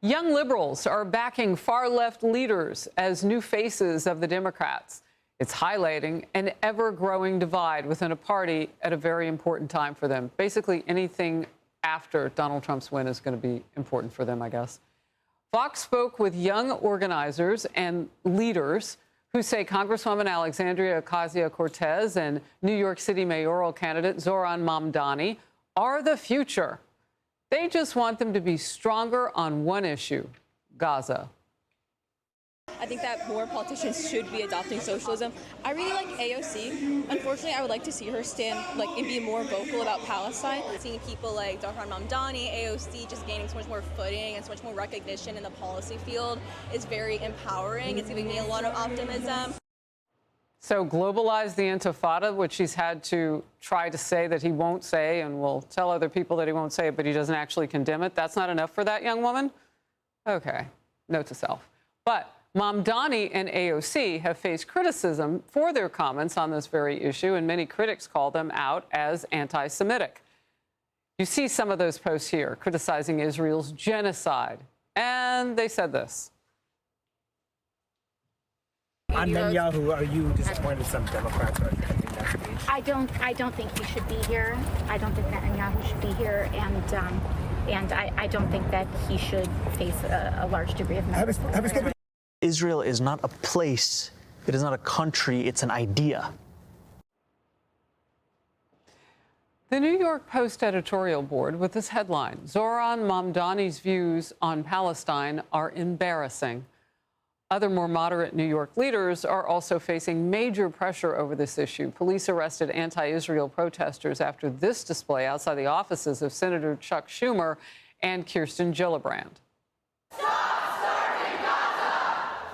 Young liberals are backing far-left leaders as new faces of the Democrats. It's highlighting an ever-growing divide within a party at a very important time for them. Basically, anything after Donald Trump's win is going to be important for them, I guess. Fox spoke with young organizers and leaders who say Congresswoman Alexandria Ocasio-Cortez and New York City mayoral candidate Zohran Mamdani are the future. They just want them to be stronger on one issue, Gaza. I think that more politicians should be adopting socialism. I really like AOC. Unfortunately, I would like to see her stand and be more vocal about Palestine. Seeing people like Zohran Mamdani, AOC just gaining so much more footing and so much more recognition in the policy field is very empowering. It's giving me a lot of optimism. So globalize the Intifada, which he's had to try to say that he won't say and will tell other people that he won't say it, but he doesn't actually condemn it. That's not enough for that young woman? Okay, note to self. But Mamdani and AOC have faced criticism for their comments on this very issue, and many critics call them out as anti-Semitic. You see some of those posts here criticizing Israel's genocide, and they said this. On Netanyahu, are you disappointed some Democrats are attending that speech? I don't think he should be here. I don't think Netanyahu should be here, and I don't think that he should face a large degree of Israel is not a place, it is not a country, it's an idea. The New York Post editorial board with this headline, Zohran Mamdani's views on Palestine are embarrassing. Other more moderate New York leaders are also facing major pressure over this issue. Police arrested anti-Israel protesters after this display outside the offices of Senator Chuck Schumer and Kirsten Gillibrand. Stop starving Gaza!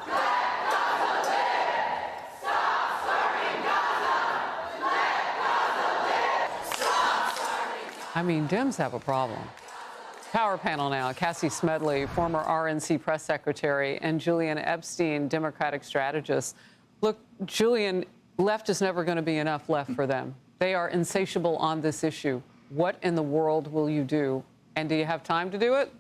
Let Gaza live! Stop starving Gaza! Let Gaza live! Stop starving Gaza! I mean, Dems have a problem. Power panel now. Cassie Smedley, former RNC press secretary, and Julian Epstein, Democratic strategist. Look, Julian, left is never going to be enough left for them. They are insatiable on this issue. What in the world will you do? And do you have time to do it?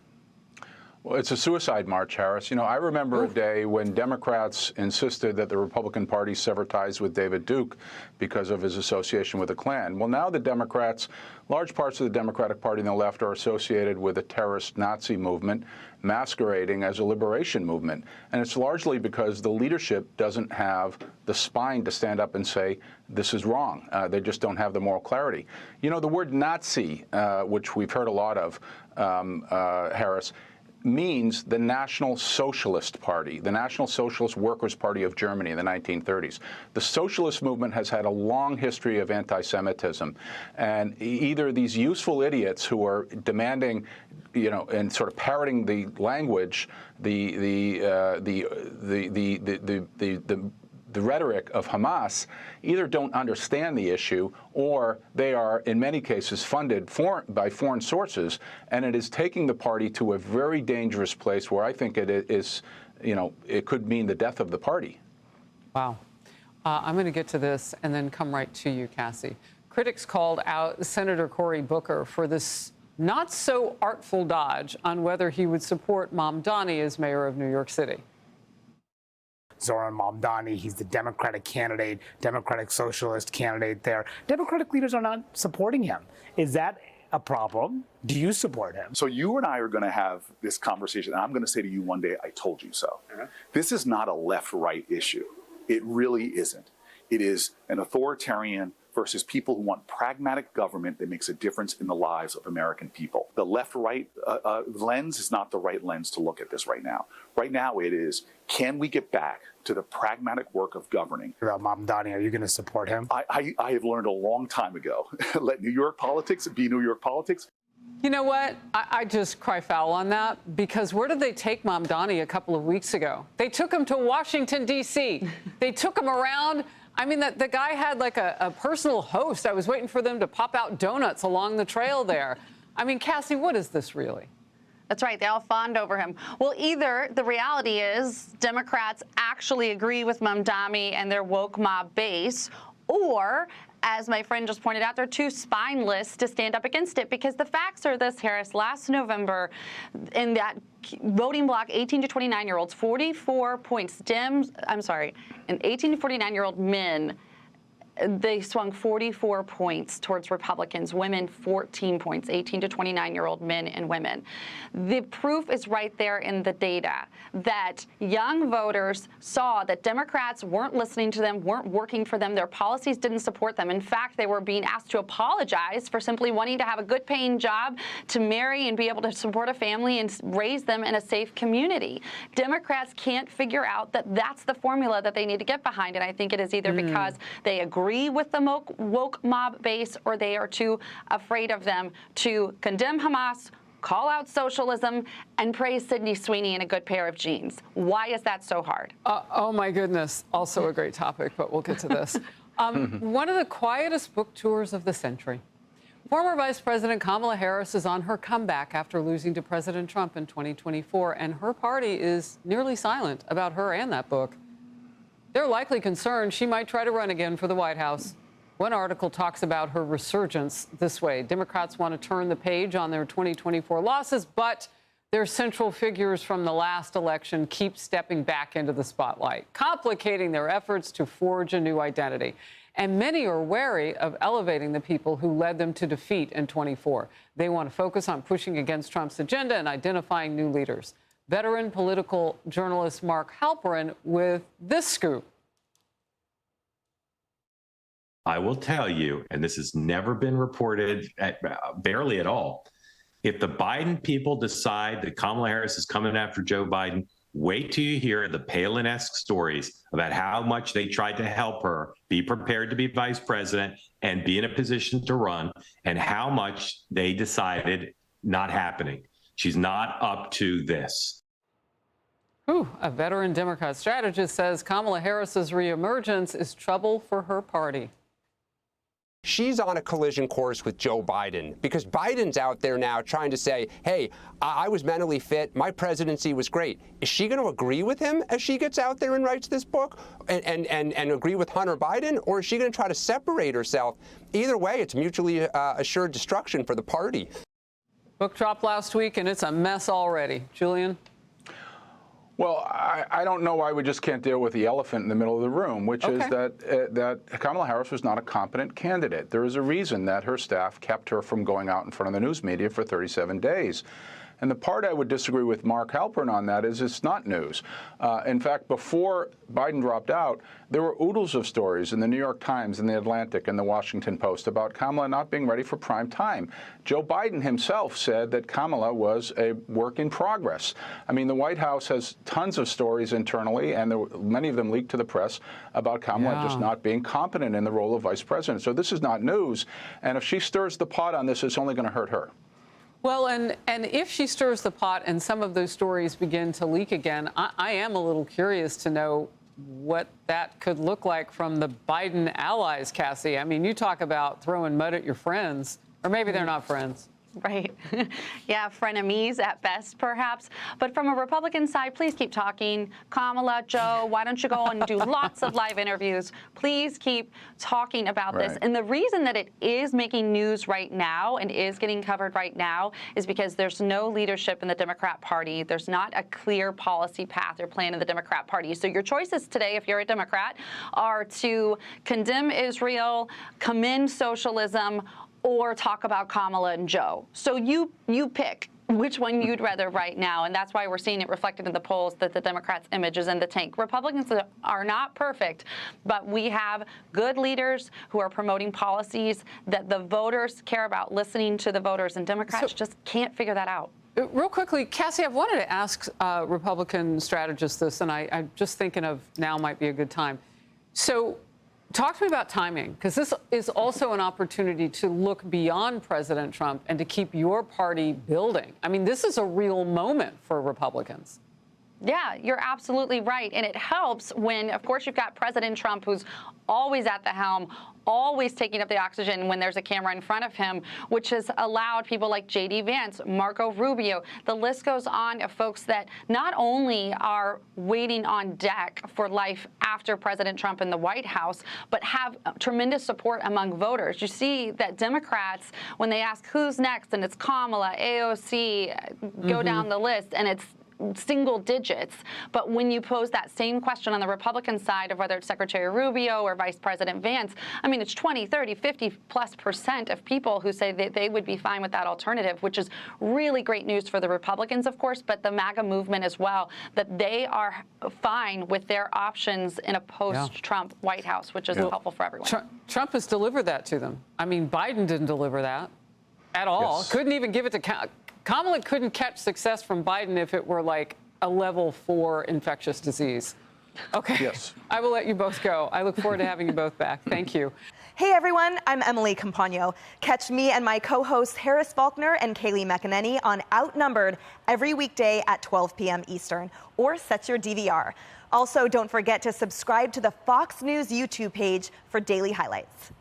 Well, it's a suicide march, Harris. You know, I remember a day when Democrats insisted that the Republican Party sever ties with David Duke because of his association with the Klan. Well, now the Democrats, large parts of the Democratic Party and the left are associated with a terrorist Nazi movement masquerading as a liberation movement. And it's largely because the leadership doesn't have the spine to stand up and say, this is wrong. They just don't have the moral clarity. You know, the word Nazi, which we've heard a lot of, Harris, means the National Socialist Party, the National Socialist Workers' Party of Germany in the 1930s. The socialist movement has had a long history of anti-Semitism, and either these useful idiots who are demanding, you know, and sort of parroting the language, the rhetoric of Hamas, either don't understand the issue or they are, in many cases, funded by foreign sources, and it is taking the party to a very dangerous place where I think it is, you know, it could mean the death of the party. Wow. I'm going to get to this and then come right to you, Cassie. Critics called out Senator Cory Booker for this not-so-artful dodge on whether he would support Mamdani as mayor of New York City. Zohran Mamdani, he's the Democratic candidate, Democratic socialist candidate there. Democratic leaders are not supporting him. Is that a problem? Do you support him? So you and I are going to have this conversation, and I'm going to say to you one day, I told you so. This is not a left-right issue. It really isn't. It is an authoritarian versus people who want pragmatic government that makes a difference in the lives of American people. The left-right lens is not the right lens to look at this right now. Right now it is, can we get back to the pragmatic work of governing? About Mamdani, are you going to support him? I have learned a long time ago, let New York politics be New York politics. You know what? I just cry foul on that, because where did they take Mamdani a couple of weeks ago? They took him to Washington, D.C. They took him around. I mean, the guy had like a personal host. I was waiting for them to pop out donuts along the trail there. I mean, Cassie, what is this really? That's right. They all fawned over him. Well, either the reality is Democrats actually agree with Mamdani and their woke mob base, or as my friend just pointed out, they're too spineless to stand up against it, because the facts are this, Harris. Last November, in that voting block, 18 to 29-year-olds, 44 points. And 18 to 49-year-old men, they swung 44 points towards Republicans, women 14 points, 18 to 29-year-old men and women. The proof is right there in the data that young voters saw that Democrats weren't listening to them, weren't working for them, their policies didn't support them. In fact, they were being asked to apologize for simply wanting to have a good paying job, to marry and be able to support a family and raise them in a safe community. Democrats can't figure out that that's the formula that they need to get behind, and I think it is either because they agree with the woke mob base, or they are too afraid of them to condemn Hamas, call out socialism, and praise Sydney Sweeney in a good pair of jeans. Why is that so hard? Oh, my goodness. Also a great topic, but we'll get to this. One of the quietest book tours of the century. Former Vice President Kamala Harris is on her comeback after losing to President Trump in 2024, and her party is nearly silent about her and that book. They're likely concerned she might try to run again for the White House. One article talks about her resurgence this way. Democrats want to turn the page on their 2024 losses, but their central figures from the last election keep stepping back into the spotlight, complicating their efforts to forge a new identity. And many are wary of elevating the people who led them to defeat in 24. They want to focus on pushing against Trump's agenda and identifying new leaders. Veteran political journalist Mark Halperin with this scoop. I will tell you, and this has never been reported barely at all, if the Biden people decide that Kamala Harris is coming after Joe Biden, wait till you hear the Palin-esque stories about how much they tried to help her be prepared to be vice president and be in a position to run, and how much they decided not happening. She's not up to this. A veteran Democrat strategist says Kamala Harris's reemergence is trouble for her party. She's on a collision course with Joe Biden, because Biden's out there now trying to say, hey, I was mentally fit, my presidency was great. Is she going to agree with him as she gets out there and writes this book and agree with Hunter Biden? Or is she going to try to separate herself? Either way, it's mutually assured destruction for the party. Book dropped last week, and it's a mess already. Julian? Well, I don't know why we just can't deal with the elephant in the middle of the room, which is that Kamala Harris was not a competent candidate. There is a reason that her staff kept her from going out in front of the news media for 37 days. And the part I would disagree with Mark Halperin on that is it's not news. In fact, before Biden dropped out, there were oodles of stories in the New York Times and the Atlantic and the Washington Post about Kamala not being ready for prime time. Joe Biden himself said that Kamala was a work in progress. I mean, the White House has tons of stories internally, and many of them leaked to the press, about Kamala just not being competent in the role of vice president. So this is not news. And if she stirs the pot on this, it's only going to hurt her. Well, and if she stirs the pot and some of those stories begin to leak again, I am a little curious to know what that could look like from the Biden allies, Cassie. I mean, you talk about throwing mud at your friends, or maybe they're not friends. Right. Yeah, frenemies at best, perhaps. But from a Republican side, please keep talking. Kamala, Joe, why don't you go and do lots of live interviews? Please keep talking about this. And the reason that it is making news right now and is getting covered right now is because there's no leadership in the Democrat Party. There's not a clear policy path or plan in the Democrat Party. So your choices today, if you're a Democrat, are to condemn Israel, commend socialism, or talk about Kamala and Joe. So you pick which one you'd rather right now, and that's why we're seeing it reflected in the polls that the Democrats' image is in the tank. Republicans are not perfect, but we have good leaders who are promoting policies that the voters care about, listening to the voters, and Democrats just can't figure that out. Real quickly, Cassie, I've wanted to ask Republican strategists this, and I'm just thinking of now might be a good time. So talk to me about timing, because this is also an opportunity to look beyond President Trump and to keep your party building. I mean, this is a real moment for Republicans. Yeah, you're absolutely right. And it helps when, of course, you've got President Trump, who's always at the helm, always taking up the oxygen when there's a camera in front of him, which has allowed people like J.D. Vance, Marco Rubio, the list goes on of folks that not only are waiting on deck for life after President Trump in the White House, but have tremendous support among voters. You see that Democrats, when they ask who's next, and it's Kamala, AOC, go down the list, and it's single digits. But when you pose that same question on the Republican side of whether it's Secretary Rubio or Vice President Vance, I mean, it's 20, 30, 50+% of people who say that they would be fine with that alternative, which is really great news for the Republicans, of course, but the MAGA movement as well, that they are fine with their options in a post-Trump White House, which is helpful for everyone. Trump has delivered that to them. I mean, Biden didn't deliver that at all. Yes. Couldn't even give it to Kamala. Couldn't catch success from Biden if it were like a level 4 infectious disease. Okay. Yes. I will let you both go. I look forward to having you both back. Thank you. Hey everyone, I'm Emily Campagno. Catch me and my co-hosts Harris Faulkner and Kayleigh McEnany on Outnumbered every weekday at 12 p.m. Eastern, or set your DVR. Also, don't forget to subscribe to the Fox News YouTube page for daily highlights.